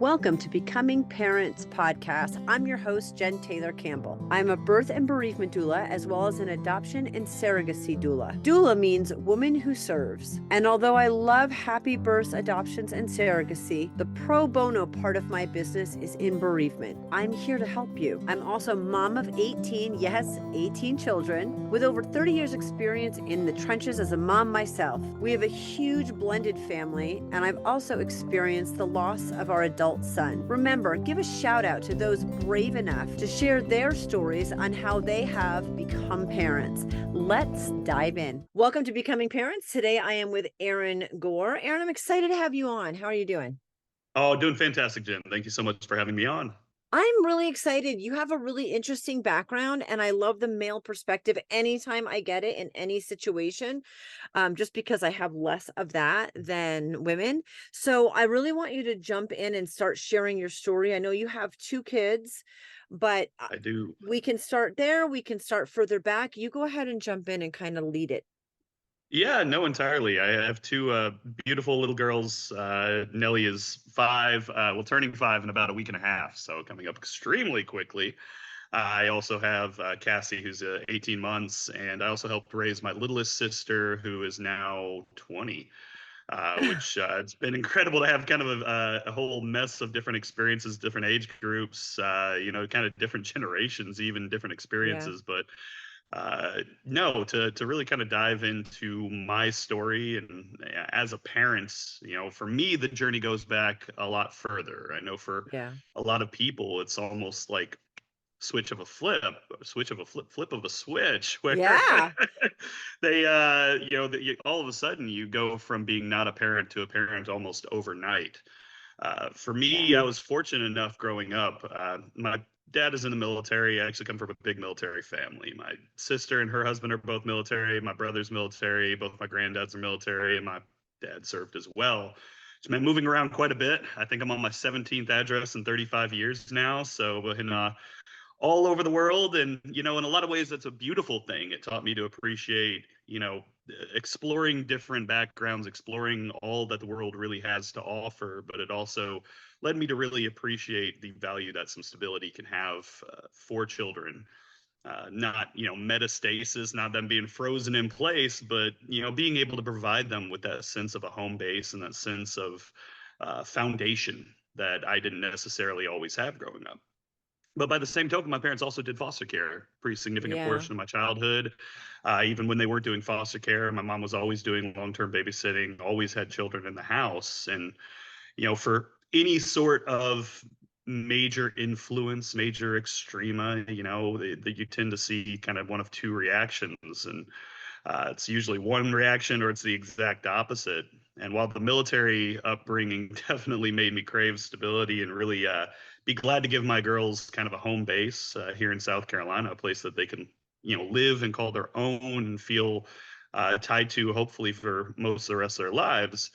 Welcome to Becoming Parents podcast. I'm your host, Jen Taylor Campbell. I'm a birth and bereavement doula, as well as an adoption and surrogacy doula. Doula means woman who serves. And although I love happy births, adoptions, and surrogacy, the pro bono part of my business is in bereavement. I'm here to help you. I'm also mom of 18, yes, 18 children, with over 30 years experience in the trenches as a mom myself. We have a huge blended family, and I've also experienced the loss of our adult son. Remember, give a shout out to those brave enough to share their stories on how they have become parents. Let's dive in. Welcome to Becoming Parents. Today I am with Aaron Gore. Aaron, I'm excited to have you on. How are you doing? Oh, doing fantastic, Jen. Thank you so much for having me on. I'm really excited. You have a really interesting background, and I love the male perspective anytime I get it in any situation, just because I have less of that than women. So I really want you to jump in and start sharing your story. I know you have two kids, but I do. we can start there. We can start further back. You go ahead and jump in and kind of lead it. Yeah, no, entirely. I have two beautiful little girls. Nellie is 5, turning 5 in about a week and a half, so coming up extremely quickly. I also have Cassie, who's 18 months, and I also helped raise my littlest sister, who is now 20. Which It's been incredible to have kind of a whole mess of different experiences, different age groups, kind of different generations, even different Yeah. experiences. But no, to really kind of dive into my story and as a parent, for me, the journey goes back a lot further. I know for Yeah. a lot of people, it's almost like switch of a flip of a switch where Yeah. all of a sudden you go from being not a parent to a parent almost overnight. For me, Yeah. I was fortunate enough growing up. My dad is in the military. I actually come from a big military family. My sister and her husband are both military. My brother's military. Both my granddads are military, and my dad served as well. It's meant moving around quite a bit. I think I'm on my 17th address in 35 years now. So in all over the world. And, in a lot of ways, that's a beautiful thing. It taught me to appreciate, exploring different backgrounds, exploring all that the world really has to offer. But it also led me to really appreciate the value that some stability can have for children. Not, metastasis, not them being frozen in place, but, being able to provide them with that sense of a home base and that sense of foundation that I didn't necessarily always have growing up. But by the same token, my parents also did foster care, pretty significant Yeah. portion of my childhood. Even when they weren't doing foster care, my mom was always doing long-term babysitting, always had children in the house. And, for any sort of major influence, major extrema, you tend to see kind of one of two reactions. And it's usually one reaction or it's the exact opposite. And while the military upbringing definitely made me crave stability and really be glad to give my girls kind of a home base here in South Carolina, a place that they can, live and call their own and feel tied to, hopefully for most of the rest of their lives,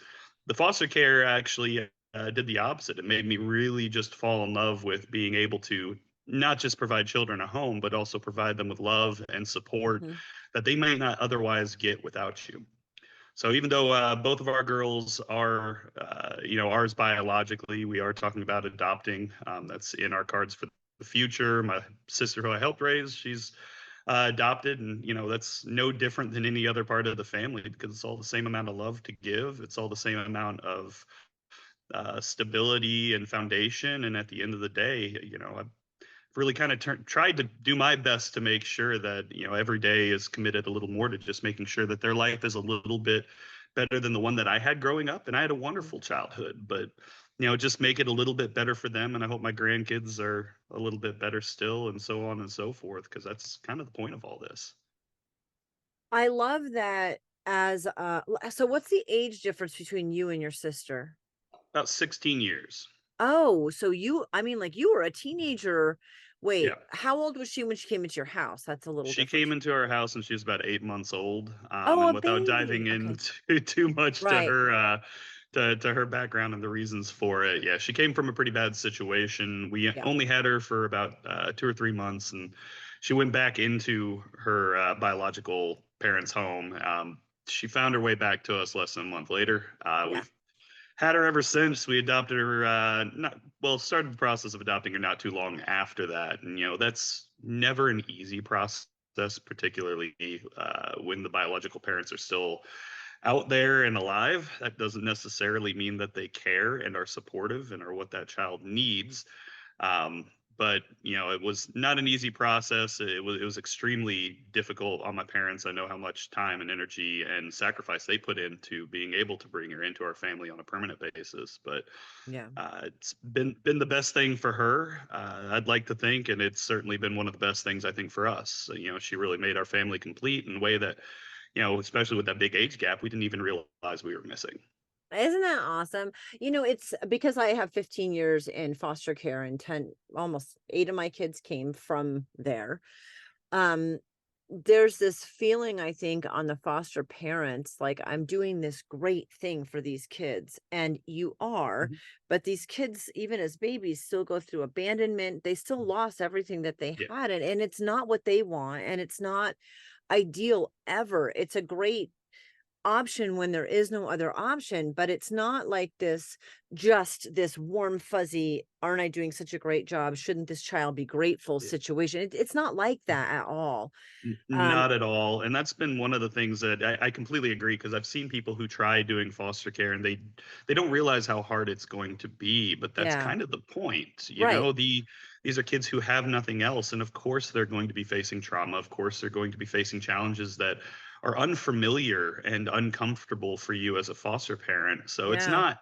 the foster care actually did the opposite. It made me really just fall in love with being able to not just provide children a home, but also provide them with love and support Mhm. that they might not otherwise get without you. So even though both of our girls are, ours biologically, we are talking about adopting. That's in our cards for the future. My sister, who I helped raise, she's adopted, and that's no different than any other part of the family because it's all the same amount of love to give. It's all the same amount of stability and foundation. And at the end of the day, I've really kind of tried to do my best to make sure that every day is committed a little more to just making sure that their life is a little bit better than the one that I had growing up. And I had a wonderful childhood, but just make it a little bit better for them. And I hope my grandkids are a little bit better still, and so on and so forth, because that's kind of the point of all this. I love that so what's the age difference between you and your sister? About 16 years. Oh, so like you were a teenager. Yeah. Wait, how old was she when she came into your house? That's a little She different. came into our house and she was about 8 months old. Oh, a And without diving baby. Okay. into too much to Right. her to her background and the reasons for it, yeah, she came from a pretty bad situation. We Yeah. only had her for about 2 or 3 months, and she went back into her biological parents' home. She found her way back to us less than a month later. Yeah. We've Had her ever since. We adopted her, not well, started the process of adopting her not too long after that. And, that's never an easy process, particularly when the biological parents are still out there and alive. That doesn't necessarily mean that they care and are supportive and are what that child needs. Um, but it was not an easy process. It was extremely difficult on my parents. I know how much time and energy and sacrifice they put into being able to bring her into our family on a permanent basis. But Yeah. it's been the best thing for her. I'd like to think, and it's certainly been one of the best things I think for us. So, she really made our family complete in a way that, especially with that big age gap, we didn't even realize we were missing. Isn't that awesome? It's because I have 15 years in foster care and 10, almost 8 of my kids came from there. Um, there's this feeling, I think, on the foster parents, like I'm doing this great thing for these kids, and you are, Mhm. but these kids, even as babies, still go through abandonment. They still lost everything that they Yeah. had, and it's not what they want, and it's not ideal ever. It's a great option when there is no other option, but it's not like this just this warm fuzzy, aren't I doing such a great job? Shouldn't this child be grateful Yeah. situation? It's not like that at all. Um, Not at all. And that's been one of the things that I completely agree, because I've seen people who try doing foster care and they don't realize how hard it's going to be. But that's yeah, kind of the point. right. These are kids who have nothing else. And of course they're going to be facing trauma. Of course they're going to be facing challenges that are unfamiliar and uncomfortable for you as a foster parent. So it's Yeah, not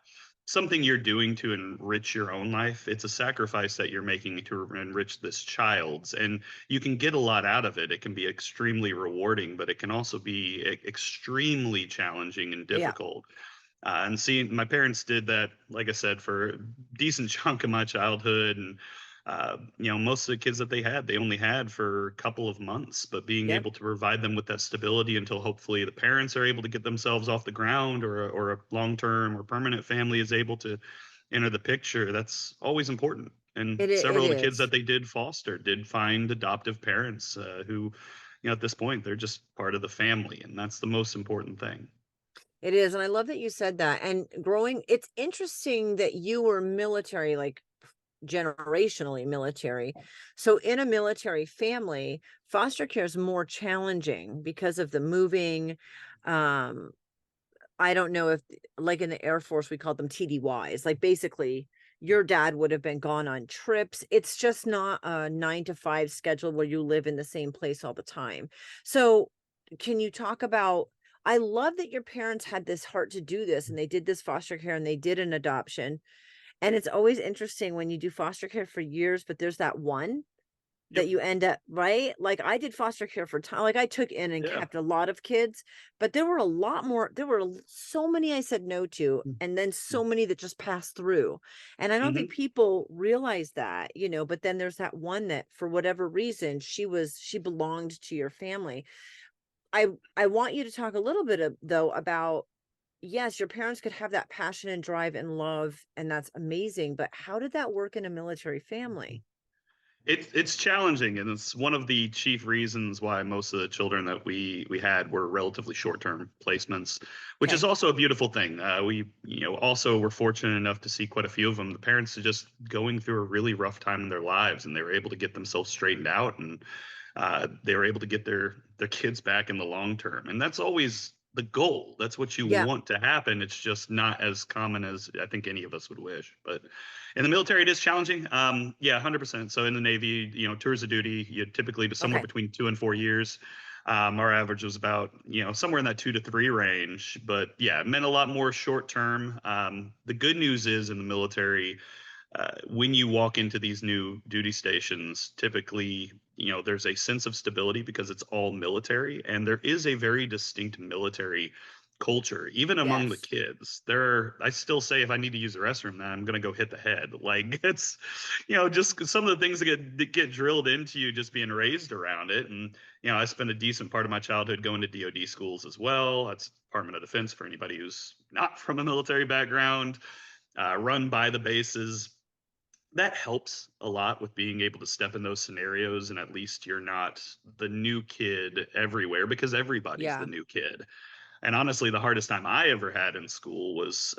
something you're doing to enrich your own life. It's a sacrifice that you're making to enrich this child's. And you can get a lot out of it. It can be extremely rewarding, but it can also be extremely challenging and yeah, difficult. And seeing my parents did that, like I said, for a decent chunk of my childhood. And, most of the kids that they only had for a couple of months, but being yep. able to provide them with that stability until hopefully the parents are able to get themselves off the ground, or a long term or permanent family is able to enter the picture, that's always important. And It several of the kids is. that they did foster did find adoptive parents, who, at this point, they're just part of the family. And that's the most important thing. It is, and I love that you said that. And growing, it's interesting that you were military, like generationally military. So in a military family, foster care is more challenging because of the moving. Um, I don't know if, like in the Air Force, we called them TDYs. Like basically, your dad would have been gone on trips. It's just not a 9 to 5 schedule where you live in the same place all the time. So, can you talk about? I love that your parents had this heart to do this and they did this foster care and they did an adoption. And it's always interesting when you do foster care for years, but there's that one that Yep. you end up right? Like, I did foster care for time, like, I took in and Yeah. kept a lot of kids, but there were a lot more, there were so many I said no to, and then so many that just passed through, and I don't think Mm-hmm. people realize that, but then there's that one that for whatever reason, she belonged to your family. I want you to talk a little bit though, about, yes, your parents could have that passion and drive and love, and that's amazing, but how did that work in a military family? It's challenging, and it's one of the chief reasons why most of the children that we had were relatively short term placements, which is Okay. also a beautiful thing. We also were fortunate enough to see quite a few of them. The parents are just going through a really rough time in their lives, and they were able to get themselves straightened out, and they were able to get their kids back in the long term, and that's always the goal. That's what you Yeah. want to happen. It's just not as common as I think any of us would wish. But in the military, it is challenging. Yeah, 100%. So in the Navy, tours of duty, you typically somewhere Okay. between 2 and 4 years. Our average was about, somewhere in that 2 to 3 range. But yeah, it meant a lot more short term. The good news is in the military, when you walk into these new duty stations, typically, there's a sense of stability because it's all military, and there is a very distinct military culture, even among the Yes. kids. I still say if I need to use the restroom, then I'm gonna go hit the head. Like it's, just some of the things that get drilled into you just being raised around it. And I spent a decent part of my childhood going to DoD schools as well. That's Department of Defense for anybody who's not from a military background, run by the bases. That helps a lot with being able to step in those scenarios, and at least you're not the new kid everywhere, because everybody's the Yeah. new kid. And honestly, the hardest time I ever had in school was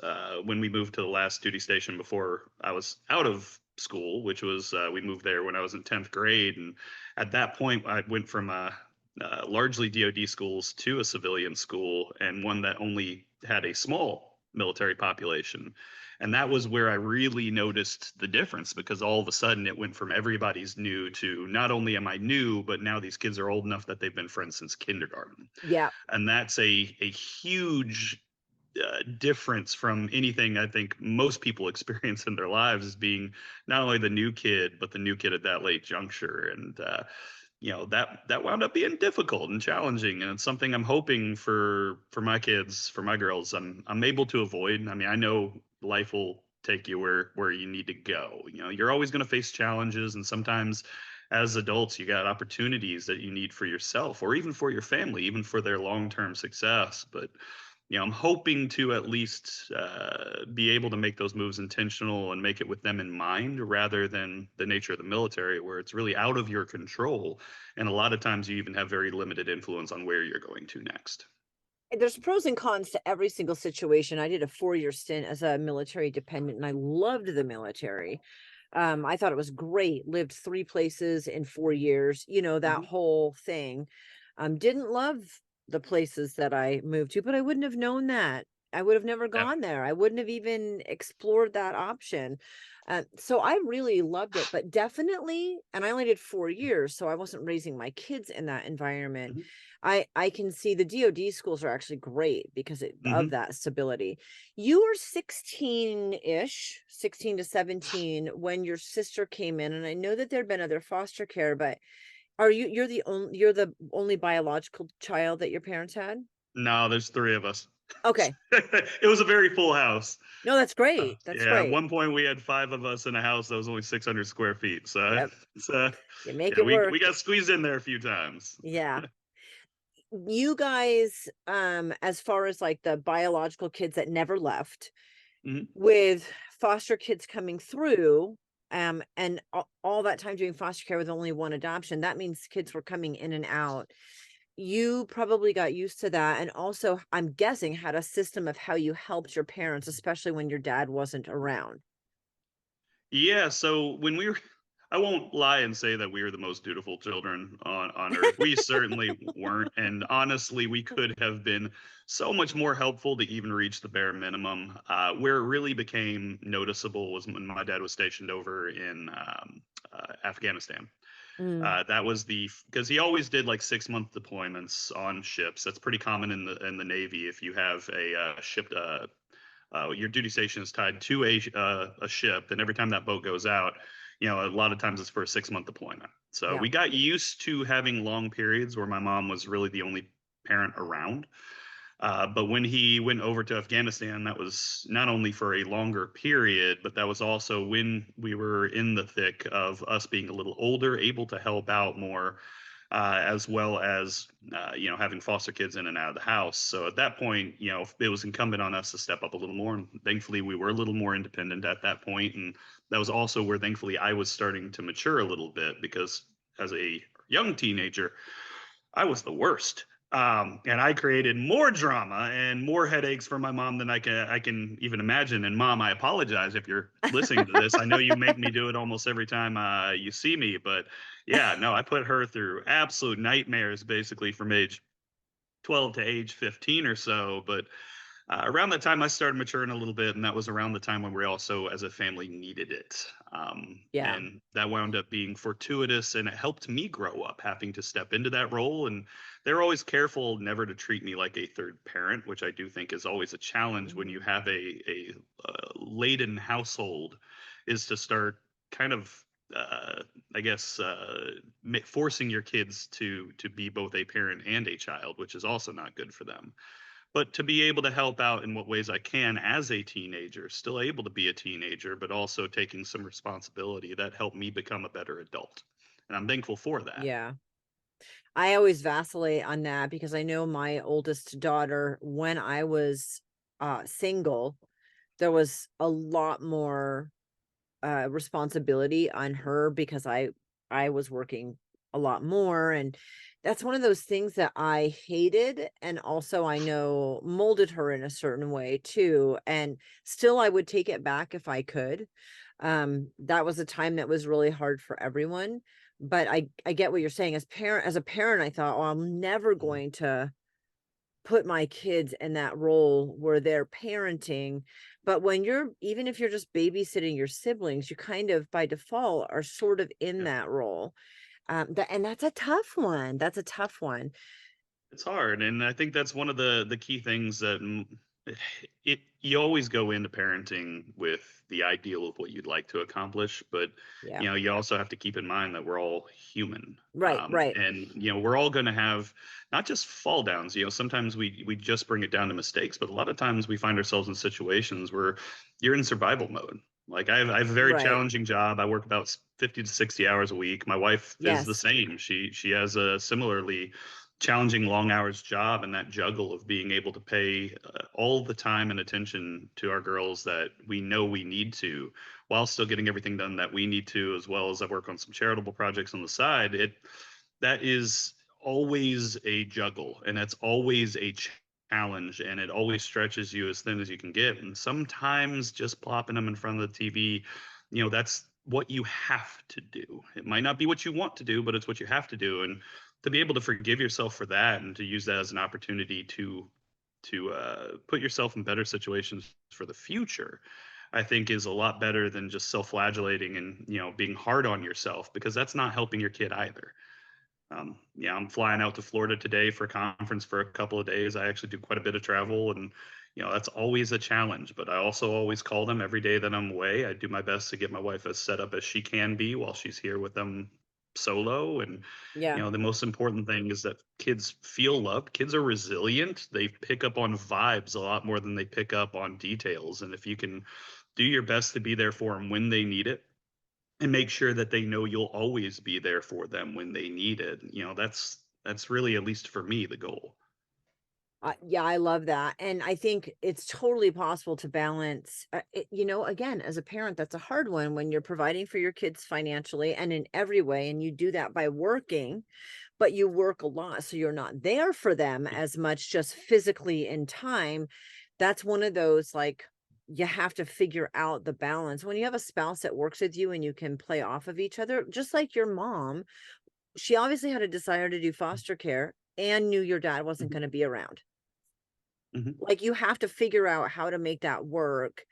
when we moved to the last duty station before I was out of school, which was we moved there when I was in 10th grade. And at that point, I went from largely DoD schools to a civilian school, and one that only had a small military population. And that was where I really noticed the difference, because all of a sudden it went from everybody's new to not only am I new, but now these kids are old enough that they've been friends since kindergarten. Yeah. And that's a huge difference from anything I think most people experience in their lives, as being not only the new kid, but the new kid at that late juncture. And that wound up being difficult and challenging, and it's something I'm hoping for my kids, for my girls, I'm able to avoid. I mean, I know life will take you where you need to go. You're always going to face challenges, and sometimes as adults you got opportunities that you need for yourself, or even for your family, even for their long-term success. But I'm hoping to at least be able to make those moves intentional and make it with them in mind, rather than the nature of the military, where it's really out of your control. And a lot of times you even have very limited influence on where you're going to next. There's pros and cons to every single situation. I did a 4-year stint as a military dependent, and I loved the military. I thought it was great. Lived 3 places in 4 years, that Hmm. whole thing. Didn't love the places that I moved to, but I wouldn't have known that. I would have never Yeah. gone there. I wouldn't have even explored that option. So I really loved it, but definitely, and I only did 4 years, so I wasn't raising my kids in that environment. Hmm. I can see the DoD schools are actually great because of Hmm. that stability. You were 16-ish, 16 to 17 when your sister came in, and I know that there'd been other foster care, but you're the only biological child that your parents had? No, there's three of us. Okay. It was a very full house. No, that's great. That's Yeah, at great. one point we had five of us in a house that was only 600 square feet. So, Yep. it's, You make yeah, it we work. got squeezed in there a few times. Yeah. You guys, as far as like the biological kids that never left, Mhm. with foster kids coming through, and all that time doing foster care with only one adoption, that means kids were coming in and out. You probably got used to that, and also, I'm guessing, had a system of how you helped your parents, especially when your dad wasn't around. Yeah, so when we were I won't lie and say that we were the most dutiful children on earth. We certainly weren't, and honestly, we could have been so much more helpful to even reach the bare minimum. Where it really became noticeable was when my dad was stationed over in Afghanistan. Mm, That was because he always did like 6-month deployments on ships. That's pretty common in the Navy. If you have a ship, your duty station is tied to a ship, and every time that boat goes out, a lot of times it's for a 6-month deployment. So yeah. we got used to having long periods where my mom was really the only parent around. But when he went over to Afghanistan, that was not only for a longer period, but that was also when we were in the thick of us being a little older, able to help out more, as well as having foster kids in and out of the house. So at that point, it was incumbent on us to step up a little more. And thankfully, we were a little more independent at that point, and that was also where thankfully I was starting to mature a little bit, because as a young teenager, I was the worst. And I created more drama and more headaches for my mom than I can even imagine. And mom, I apologize if you're listening to this. I know you make me do it almost every time you see me, but yeah, no, I put her through absolute nightmares basically from age 12 to age 15 or so. But around that time, I started maturing a little bit, and that was around the time when we also, as a family, needed it. Yeah. And that wound up being fortuitous, and it helped me grow up, having to step into that role. And they're always careful never to treat me like a third parent, which I do think is always a challenge when you Mhm. have a laden household, is to start kind of. I guess forcing your kids to be both a parent and a child, which is also not good for them. But to be able to help out in what ways I can as a teenager, still able to be a teenager, but also taking some responsibility, that helped me become a better adult. And I'm thankful for that. Yeah. I always vacillate on that because I know my oldest daughter, when I was single, there was a lot more responsibility on her because I was working a lot more. And that's one of those things that I hated. And also, I know molded her in a certain way too. And still, I would take it back if I could. That was a time that was really hard for everyone. But I get what you're saying. As a parent, I thought, oh, I'm never Mhm. going to put my kids in that role where they're parenting. But when you're, even if you're just babysitting your siblings, you kind of by default are sort of in Yeah. that role. And that's a tough one. That's a tough one. It's hard, and I think that's one of the key things that it you always go into parenting with the ideal of what you'd like to accomplish, but Yeah. you also have to keep in mind that we're all human, Right, right. and we're all going to have not just fall downs. Sometimes we just bring it down to mistakes, but a lot of times we find ourselves in situations where you're in survival mode. Like I have a very Right. challenging job. I work about 50 to 60 hours a week. My wife is the Yes. same. She has a similarly challenging long hours job, and that juggle of being able to pay all the time and attention to our girls that we know we need to, while still getting everything done that we need to, as well as I work on some charitable projects on the side. That is always a juggle, and that's always a challenge, and it always stretches you as thin as you can get. And sometimes just plopping them in front of the TV, that's what you have to do. It might not be what you want to do, but it's what you have to do. And to be able to forgive yourself for that and to use that as an opportunity to put yourself in better situations for the future, I think is a lot better than just self-flagellating and being hard on yourself, because that's not helping your kid either. Yeah, I'm flying out to Florida today for a conference for a couple of days. I actually do quite a bit of travel, and that's always a challenge. But I also always call them every day that I'm away. I do my best to get my wife as set up as she can be while she's here with them solo. And Yeah. the most important thing is that kids feel loved. Kids are resilient. They pick up on vibes a lot more than they pick up on details. And if you can do your best to be there for them when they need it, and make sure that they know you'll always be there for them when they need it. That's really, at least for me, the goal. Yeah, I love that. And I think it's totally possible to balance, again, as a parent, that's a hard one when you're providing for your kids financially and in every way. And you do that by working, but you work a lot. So you're not there for them Yeah. as much, just physically in time. That's one of those, like, you have to figure out the balance. When you have a spouse that works with you and you can play off of each other, just like your mom, she obviously had a desire to do foster care and knew your dad wasn't Mhm, going to be around. mhm, Like, you have to figure out how to make that work.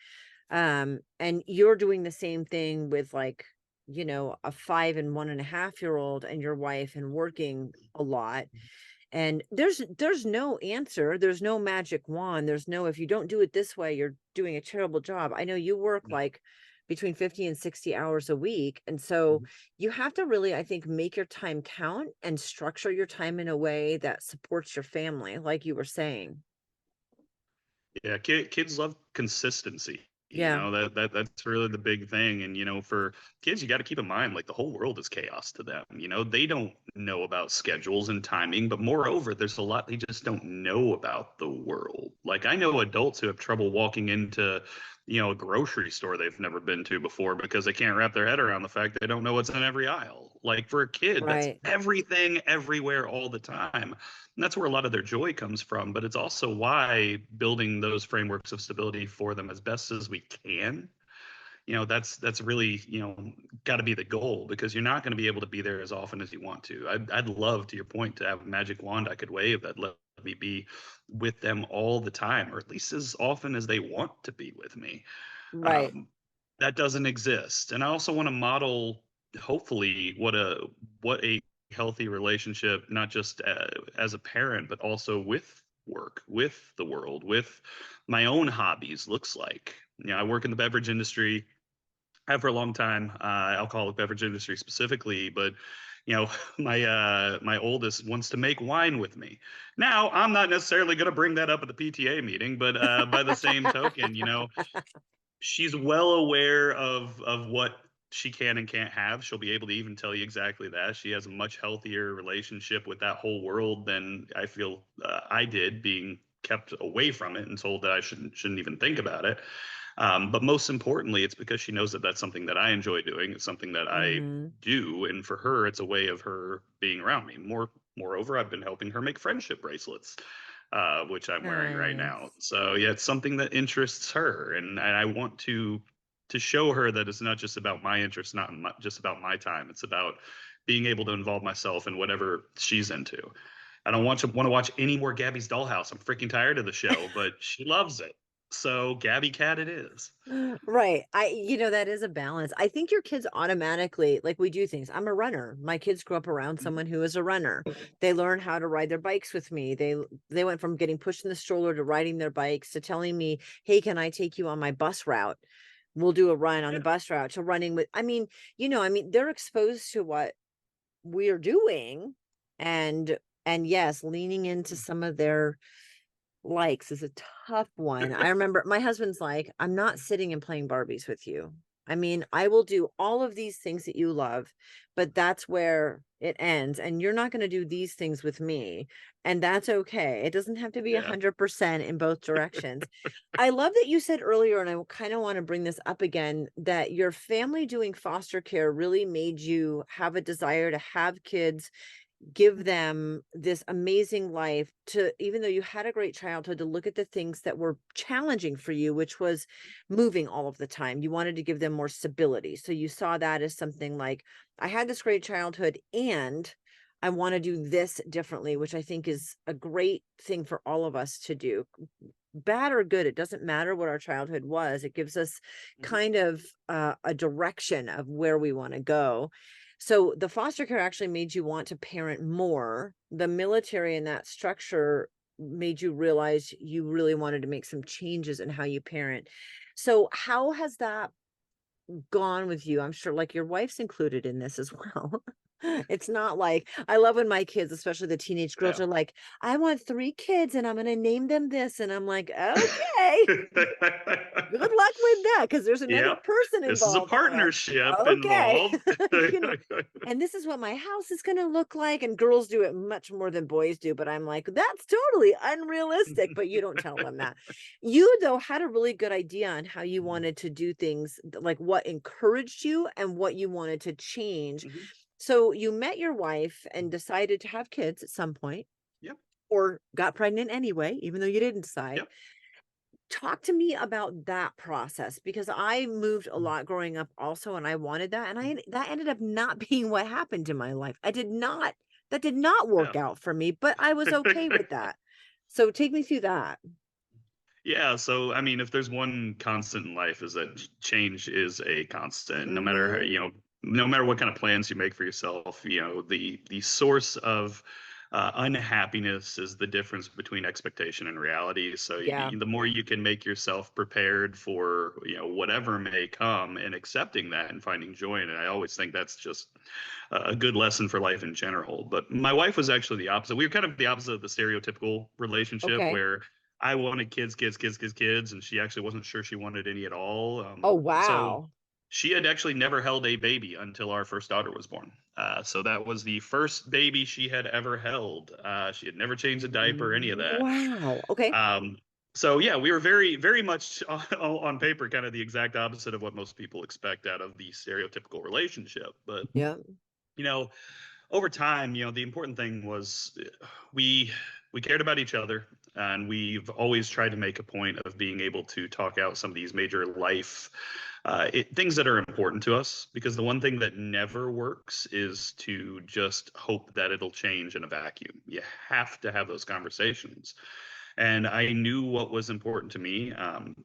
And you're doing the same thing with, like, a 5 and 1.5-year-old and your wife and working a lot. And there's no answer. There's no magic wand. There's no, if you don't do it this way, you're doing a terrible job. I know you work mhm, like between 50 and 60 hours a week. And so mhm. you have to really, I think, make your time count and structure your time in a way that supports your family, like you were saying. Yeah, kids love consistency. Yeah. That's really the big thing. And for kids, you got to keep in mind, like, the whole world is chaos to them. They don't know about schedules and timing, but moreover, there's a lot they just don't know about the world. Like, I know adults who have trouble walking into a grocery store they've never been to before because they can't wrap their head around the fact they don't know what's in every aisle. Like, for a kid, that's Right. everything everywhere all the time. And that's where a lot of their joy comes from, but it's also why building those frameworks of stability for them as best as we can, that's really, got to be the goal, because you're not going to be able to be there as often as you want to. I'd love, to your point, to have a magic wand I could wave that let me be with them all the time, or at least as often as they want to be with me. Right. um, that doesn't exist. And I also want to model, hopefully, what a healthy relationship, not just as a parent, but also with work, with the world, with my own hobbies looks like. I work in the beverage industry, have for a long time, alcoholic beverage industry specifically, but my oldest wants to make wine with me. Now, I'm not necessarily going to bring that up at the PTA meeting, but by the same token, she's well aware of what she can and can't have. She'll be able to even tell you exactly that. She has a much healthier relationship with that whole world than I feel I did, being kept away from it and told that I shouldn't even think about it. But most importantly, it's because she knows that that's something that I enjoy doing. It's something that I Mm-hmm. do, and for her, it's a way of her being around me. Moreover, I've been helping her make friendship bracelets, which I'm wearing right now. Nice. So yeah, it's something that interests her, and I want to show her that it's not just about my interests, just about my time. It's about being able to involve myself in whatever she's into. I don't want to watch any more Gabby's Dollhouse. I'm freaking tired of the show, but she loves it. So Gabby Cat it is. Right. That is a balance. I think your kids automatically, like we do things. I'm a runner. My kids grew up around Mhm. someone who is a runner. They learn how to ride their bikes with me. They went from getting pushed in the stroller to riding their bikes to telling me, "Hey, can I take you on my bus route? We'll do a run on the Yeah. bus route." To running with, they're exposed to what we're doing, and yes, leaning into some of their likes is a tough one. I remember my husband's like, "I'm not sitting and playing Barbies with you. I mean, I will do all of these things that you love, but that's where it ends. And you're not going to do these things with me. And that's okay. It doesn't have to be Yeah. 100% in both directions." I love that you said earlier, and I kind of want to bring this up again, that your family doing foster care really made you have a desire to have kids, give them this amazing life, to, even though you had a great childhood, to look at the things that were challenging for you, which was moving all of the time. You wanted to give them more stability. So you saw that as something like, I had this great childhood and I want to do this differently, which I think is a great thing for all of us to do. Bad or good, it doesn't matter what our childhood was. It gives us Mhm. kind of a direction of where we want to go. So the foster care actually made you want to parent more. The military and that structure made you realize you really wanted to make some changes in how you parent. So how has that gone with you? I'm sure, like, your wife's included in this as well. It's not like, I love when my kids, especially the teenage girls, Yeah. are like, "I want 3 kids and I'm gonna name them this." And I'm like, "Okay, good luck with that, because there's another Yep. person This is a involved in that." partnership Okay. involved. You know, and this is what my house is gonna look like, and girls do it much more than boys do, but I'm like, "That's totally unrealistic," but you don't tell them that. You, though, had a really good idea on how you Mhm. wanted to do things, like what encouraged you and what you wanted to change. Mhm. So you met your wife and decided to have kids at some point, Yep. or got pregnant anyway, even though you didn't decide. Yep. Talk to me about that process, because I moved a Mhm. lot growing up also, and I wanted that, and Mhm. that ended up not being what happened in my life. That did not Yeah. work out for me, but I was okay with that. So take me through that. Yeah, so I mean, if there's one constant in life, is that change is a constant. No matter how, Mhm. no matter what kind of plans you make for yourself, the source of unhappiness is the difference between expectation and reality. So Yeah. the more you can make yourself prepared for whatever may come, and accepting that and finding joy in it, I always think that's just a good lesson for life in general. But my wife was actually the opposite. We were kind of the opposite of the stereotypical relationship Okay. where I wanted kids, kids, kids, kids, kids, and she actually wasn't sure she wanted any at all. Oh, So wow. she had actually never held a baby until our first daughter was born. So that was the first baby she had ever held. She had never changed a diaper, any of that. Wow. Okay. Um, so yeah, we were very, very much on paper, kind of the exact opposite of what most people expect out of the stereotypical relationship. But Yeah. you know, over time, the important thing was we we cared about each other, and we've always tried to make a point of being able to talk out some of these major life things that are important to us. Because the one thing that never works is to just hope that it'll change in a vacuum. You have to have those conversations. And I knew what was important to me.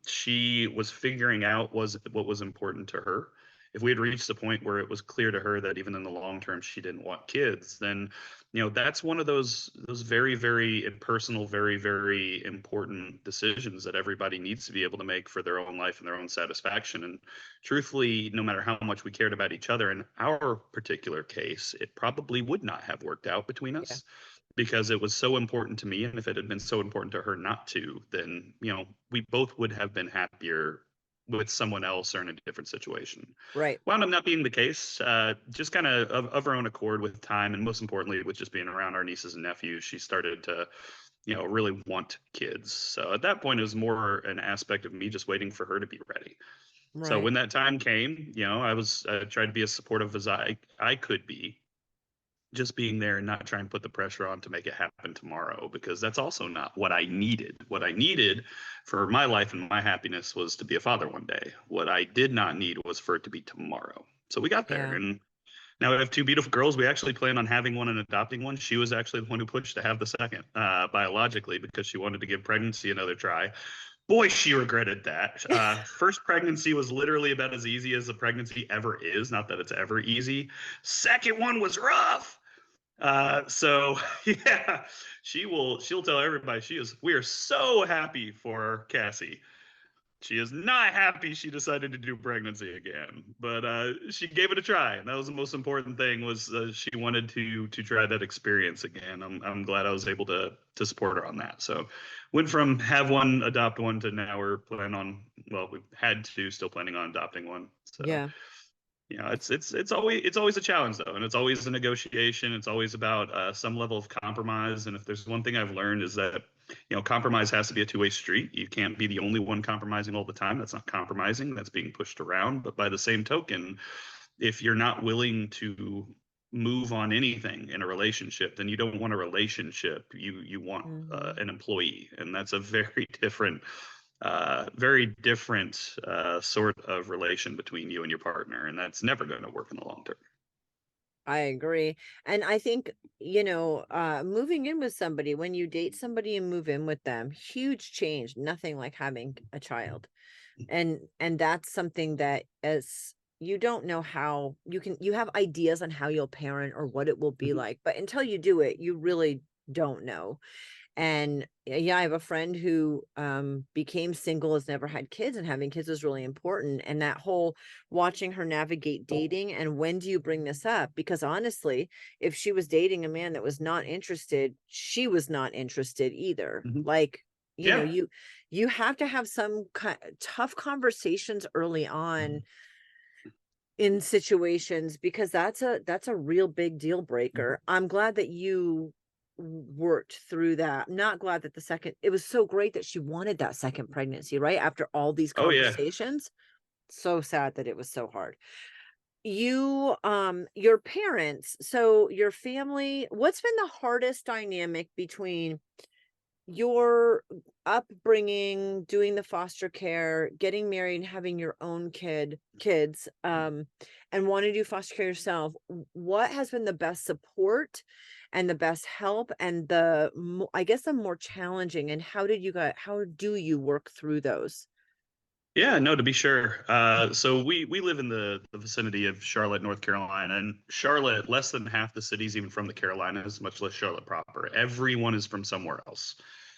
She was figuring out was what was important to her. If we had reached the point where it was clear to her that even in the long term she didn't want kids, then that's one of those very, very impersonal, very, very important decisions that everybody needs to be able to make for their own life and their own satisfaction. And truthfully, no matter how much we cared about each other, in our particular case, it probably would not have worked out between Yeah. us because it was so important to me. And if it had been so important to her not to, then, we both would have been happier with someone else or in a different situation. Right. Wound up not being the case, just kind of her own accord with time. And most importantly, with just being around our nieces and nephews, she started to really want kids. So at that point, it was more an aspect of me just waiting for her to be ready. So Right. when that time came, I tried to be as supportive as I could be, just being there and not trying to put the pressure on to make it happen tomorrow, because that's also not what I needed. What I needed for my life and my happiness was to be a father one day. What I did not need was for it to be tomorrow. So we got there, Yeah. and now we have two beautiful girls. We actually plan on having one and adopting one. She was actually the one who pushed to have the second, biologically, because she wanted to give pregnancy another try. Boy, she regretted that. First pregnancy was literally about as easy as a pregnancy ever is. Not that it's ever easy. Second one was rough. So yeah, she'll tell everybody we are so happy for Cassie. She is not happy she decided to do pregnancy again, but she gave it a try, and that was the most important thing. Was she wanted to try that experience again. I'm glad I was able to support her on that. So went from have one, adopt one to now we're planning on. Well, we've had two, still planning on adopting one. So Yeah. it's always a challenge though, and it's always a negotiation. It's always about some level of compromise. And if there's one thing I've learned is that compromise has to be a two-way street. You can't be the only one compromising all the time. That's not compromising. That's being pushed around. But by the same token, if you're not willing to move on anything in a relationship, then you don't want a relationship. You want Hmm. an employee, and that's a very different sort of relation between you and your partner, and that's never going to work in the long term. I agree. And I think, moving in with somebody, when you date somebody and move in with them, huge change, nothing like having a child. And that's something that, as you don't know how you have ideas on how you'll parent or what it will be Mhm. like, but until you do it, you really don't know. And yeah, I have a friend who became single, has never had kids, and having kids was really important. And that whole watching her navigate dating and when do you bring this up? Because honestly, if she was dating a man that was not interested, she was not interested either. Mhm. Like, Yeah. you have to have some tough conversations early on in situations, because that's a real big deal Mhm. breaker. I'm glad that you worked through that. I'm not glad that the second it was so great that she wanted that second pregnancy, right? After all these Oh yeah. conversations. So sad that it was so hard. Your parents, so your family, what's been the hardest dynamic between your upbringing, doing the foster care, getting married, and having your own kids, and want to do foster care yourself? What has been the best support and the best help, and I guess the more challenging, and how do you work through those? Yeah, no, to be sure. So we live in the vicinity of Charlotte, North Carolina, and Charlotte, less than half the cities even from the Carolinas, much less Charlotte proper. Everyone is from somewhere else,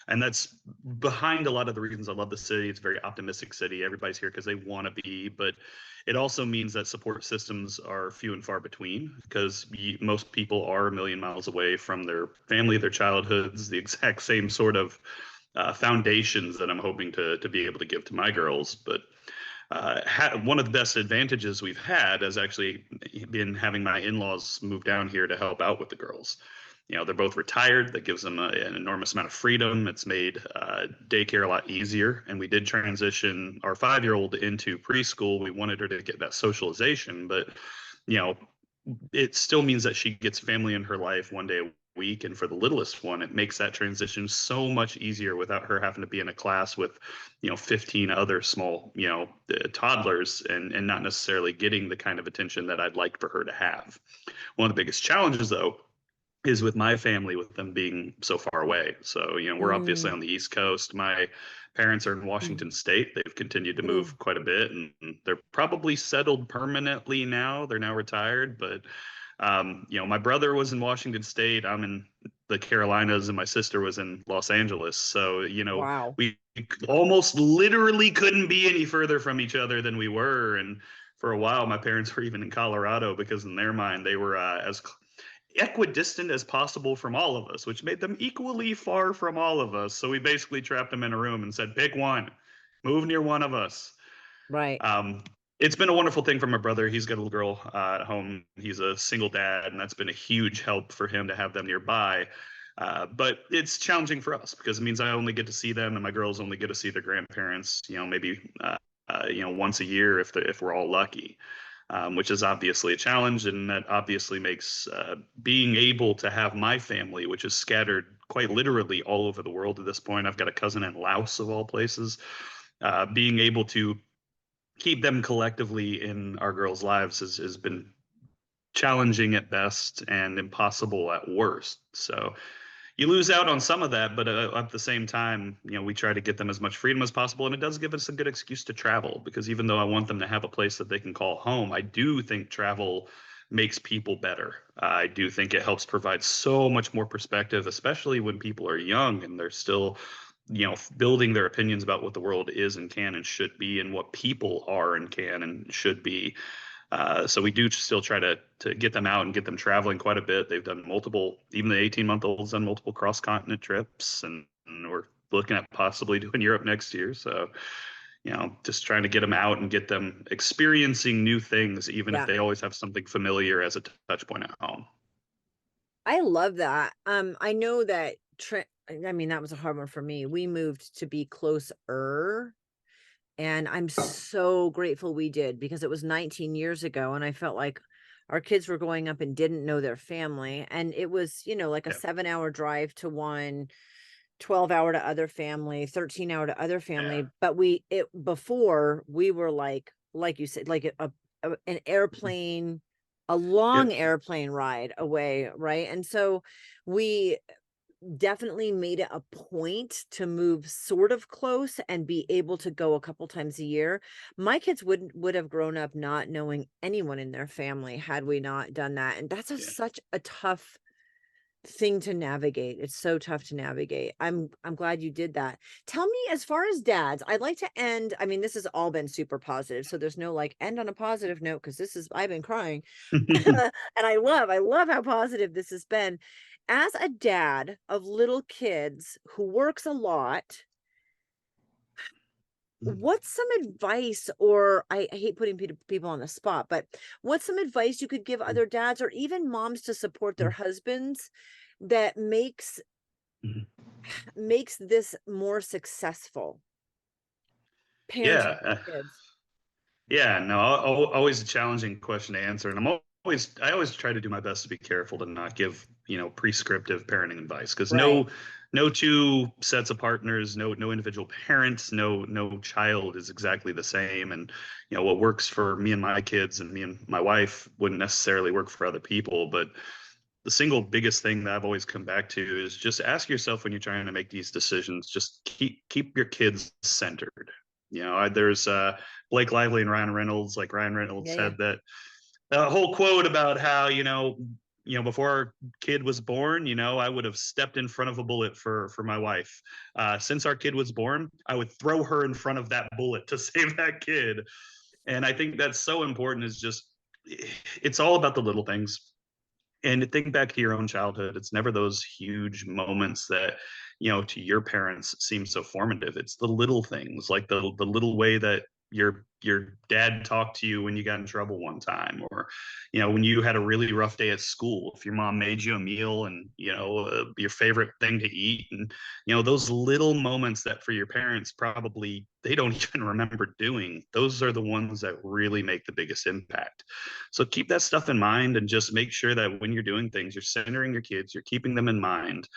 and that's behind a lot of the reasons I love the city. It's a very optimistic city. Everybody's here because they want to be, but it also means that support systems are few and far between, because most people are a million miles away from their family, their childhoods, the exact same sort of foundations that I'm hoping to be able to give to my girls. But one of the best advantages we've had has actually been having my in-laws move down here to help out with the girls. They're both retired. That gives them an enormous amount of freedom. It's made daycare a lot easier. And we did transition our 5-year-old into preschool. We wanted her to get that socialization, but you know, it still means that she gets family in her life one day a week. And for the littlest one, it makes that transition so much easier without her having to be in a class with 15 other small toddlers, and not necessarily getting the kind of attention that I'd like for her to have. One of the biggest challenges though is with my family, with them being so far away. So, we're obviously Mm, on the East Coast. My parents are in mm, Washington State. They've continued to mm. move quite a bit, and they're probably settled permanently now. They're now retired. But, my brother was in Washington State. I'm in the Carolinas, and my sister was in Los Angeles. So, Wow. we almost literally couldn't be any further from each other than we were. And for a while, my parents were even in Colorado, because in their mind, they were as equidistant as possible from all of us, which made them equally far from all of us. So we basically trapped them in a room and said, pick one, move near one of us. Right. Um, it's been a wonderful thing for my brother. He's got a little girl at home. He's a single dad, and that's been a huge help for him to have them nearby. But it's challenging for us because it means I only get to see them, and my girls only get to see their grandparents, maybe once a year if we're all lucky, which is obviously a challenge, and that obviously makes being able to have my family, which is scattered quite literally all over the world at this point. I've got a cousin in Laos of all places. Being able to keep them collectively in our girls' lives has been challenging at best and impossible at worst. So you lose out on some of that, but at the same time, we try to get them as much freedom as possible, and it does give us a good excuse to travel. Because even though I want them to have a place that they can call home, I do think travel makes people better. I do think it helps provide so much more perspective, especially when people are young and they're still, building their opinions about what the world is and can and should be, and what people are and can and should be. So we do still try to get them out and get them traveling quite a bit. They've done multiple, even the 18-month-old's done multiple cross-continent trips, and we're looking at possibly doing Europe next year. So, just trying to get them out and get them experiencing new things, even if Yeah. they always have something familiar as a touch point at home. I love that. I know that I mean, that was a hard one for me. We moved to be closer, and I'm so grateful we did because it was 19 years ago and I felt like our kids were growing up and didn't know their family. And it was, like a Yeah, 7-hour drive to one, 12-hour to other family, 13-hour to other yeah, family. But before we were like you said, like an airplane, a long yep, airplane ride away, right? And so we definitely made it a point to move sort of close and be able to go a couple times a year. My kids would have grown up not knowing anyone in their family had we not done that. And that's yeah. such a tough thing to navigate. It's so tough to navigate. I'm glad you did that. Tell me, as far as dads, I'd like to end. I mean, this has all been super positive, so there's no like end on a positive note because this is I've been crying. And I love how positive this has been. As a dad of little kids who works a lot, what's some advice, or I hate putting people on the spot, but what's some advice you could give other dads or even moms to support their husbands that makes this more successful parenting Yeah, their kids? yeah, no, always a challenging question to answer, and I always try to do my best to be careful to not give prescriptive parenting advice, because Right. no two sets of partners, no individual parents, no child is exactly the same, and what works for me and my kids and me and my wife wouldn't necessarily work for other people. But the single biggest thing that I've always come back to is just ask yourself when you're trying to make these decisions, just keep your kids centered. There's Blake Lively and Ryan Reynolds. Like Ryan Reynolds Yeah, yeah. said that whole quote about how before our kid was born, I would have stepped in front of a bullet for my wife. Since our kid was born, I would throw her in front of that bullet to save that kid. And I think that's so important. Is just it's all about the little things. And think back to your own childhood. It's never those huge moments that, to your parents seem so formative. It's the little things, like the little way that your dad talked to you when you got in trouble one time, or when you had a really rough day at school, if your mom made you a meal and your favorite thing to eat. And those little moments that for your parents probably they don't even remember doing, those are the ones that really make the biggest impact. So keep that stuff in mind, and just make sure that when you're doing things, you're centering your kids, you're keeping them in mind,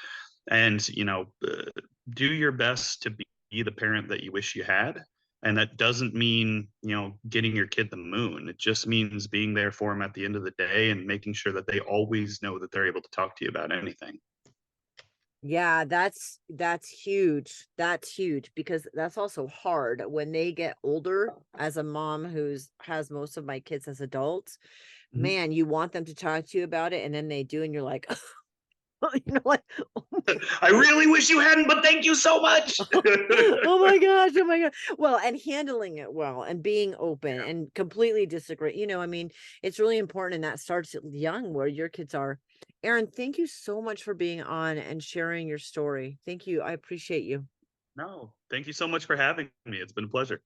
and do your best to be the parent that you wish you had. And that doesn't mean getting your kid the moon. It just means being there for them at the end of the day and making sure that they always know that they're able to talk to you about anything. Yeah, that's huge. That's huge because that's also hard when they get older. As a mom who's has most of my kids as adults, Mhm. man, you want them to talk to you about it, and then they do, and you're like, you know what? I really wish you hadn't, but thank you so much. Oh my gosh, oh my god. Well, and handling it well and being open Yeah. and completely disagree. I mean, it's really important, and that starts young where your kids are. Aaron, thank you so much for being on and sharing your story. Thank you. I appreciate you. No, thank you so much for having me. It's been a pleasure.